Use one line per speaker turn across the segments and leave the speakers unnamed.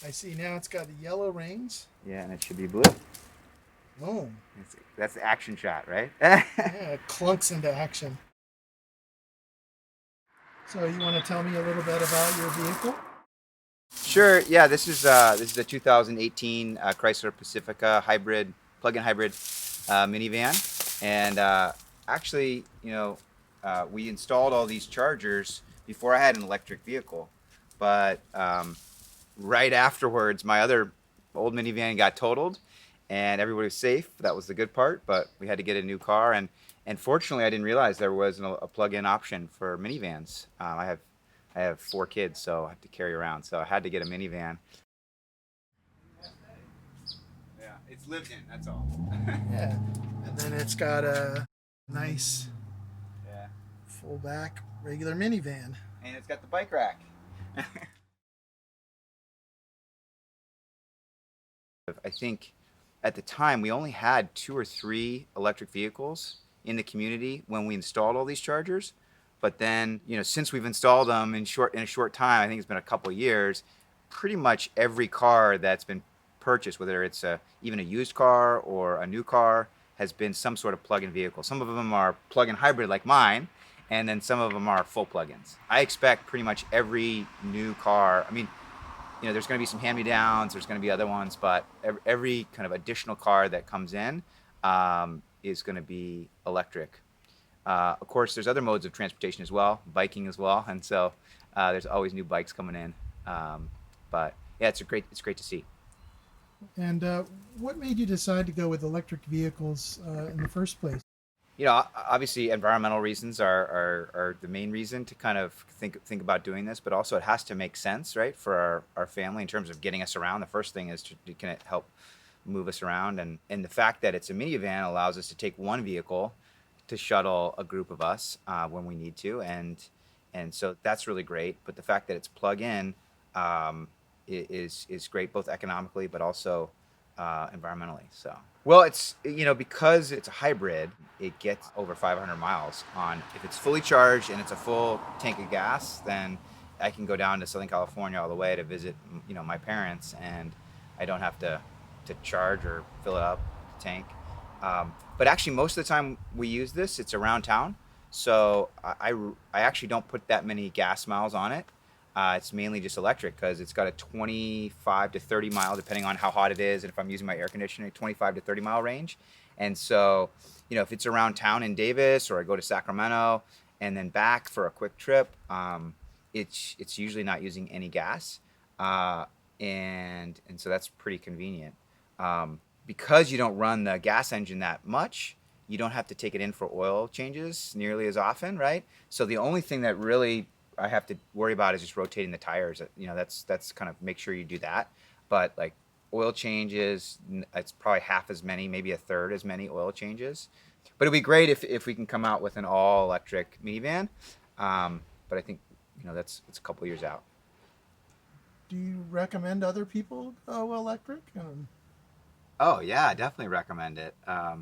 I see now it's got the yellow rings.
Yeah, and it should be blue.
Boom.
That's the action shot, right?
Yeah, it clunks into action. So you want to tell me a little bit about your vehicle?
Sure. Yeah, this is a 2018 Chrysler Pacifica hybrid, plug-in hybrid minivan, and actually, we installed all these chargers before I had an electric vehicle, but right afterwards, my other old minivan got totaled, and everybody was safe. That was the good part, but we had to get a new car, and fortunately, I didn't realize there was a plug-in option for minivans. I have 4 kids, so I have to carry around. So I had to get a minivan. Yeah, it's lived in. That's all.
Yeah. And then it's got a nice
Yeah,
full back regular minivan.
and it's got the bike rack. I think at the time we only had 2 or 3 electric vehicles in the community when we installed all these chargers. But then, since we've installed them in a short time, I think it's been a couple of years, pretty much every car that's been purchased, whether it's even a used car or a new car, has been some sort of plug-in vehicle. Some of them are plug-in hybrid like mine, and then some of them are full plug-ins. I expect pretty much every new car. I mean, there's going to be some hand-me-downs. There's going to be other ones, but every kind of additional car that comes in is going to be electric. Of course, there's other modes of transportation as well, biking as well, and so there's always new bikes coming in. But yeah, it's great to see.
And what made you decide to go with electric vehicles in the first place?
Obviously, environmental reasons are the main reason to kind of think about doing this, but also it has to make sense, right, for our family in terms of getting us around. The first thing is can it help move us around, and the fact that it's a minivan allows us to take one vehicle to shuttle a group of us when we need to, and so that's really great. But the fact that it's plug-in is great both economically but also environmentally. So, well, it's because it's a hybrid, it gets over 500 miles on. If it's fully charged and it's a full tank of gas, then I can go down to Southern California all the way to visit my parents, and I don't have to charge or fill it up the tank. But actually, most of the time we use this, it's around town. So I actually don't put that many gas miles on it. It's mainly just electric because it's got a 25 to 30 mile, depending on how hot it is and if I'm using my air conditioner, 25 to 30 mile range. And so, if it's around town in Davis or I go to Sacramento and then back for a quick trip, it's usually not using any gas, and so that's pretty convenient. Because you don't run the gas engine that much, you don't have to take it in for oil changes nearly as often, right? So the only thing that really I have to worry about is just rotating the tires. That's kind of make sure you do that. But like oil changes, it's probably half as many, maybe a third as many oil changes. But it'd be great if we can come out with an all electric minivan. But I think that's it's a couple years out.
Do you recommend other people go electric?
Oh yeah, I definitely recommend it. I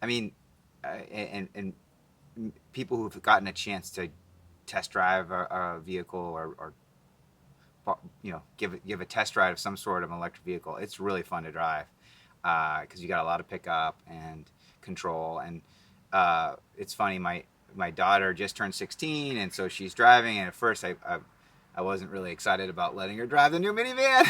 mean, and people who've gotten a chance to test drive a vehicle or give a test ride of some sort of an electric vehicle, it's really fun to drive because you got a lot of pickup and control. And it's funny, my daughter just turned 16, and so she's driving. And at first, I wasn't really excited about letting her drive the new minivan.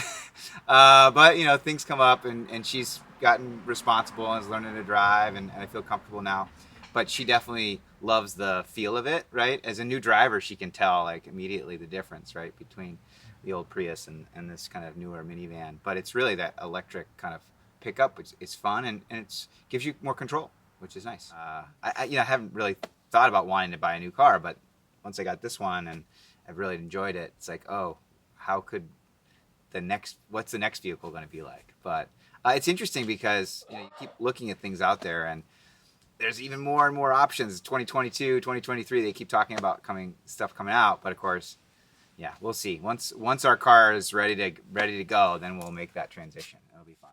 But things come up, and she's gotten responsible and is learning to drive, and I feel comfortable now. But she definitely loves the feel of it, right? As a new driver, she can tell like immediately the difference, right, between the old Prius and this kind of newer minivan. But it's really that electric kind of pickup. It's fun, and it gives you more control, which is nice. I haven't really thought about wanting to buy a new car, but once I got this one and I've really enjoyed it, it's like, oh, how could what's the next vehicle going to be like? But it's interesting because you keep looking at things out there, and there's even more and more options. 2022, 2023, they keep talking about stuff coming out, but of course, yeah, we'll see. Once our car is ready to go, then we'll make that transition. It'll be fun.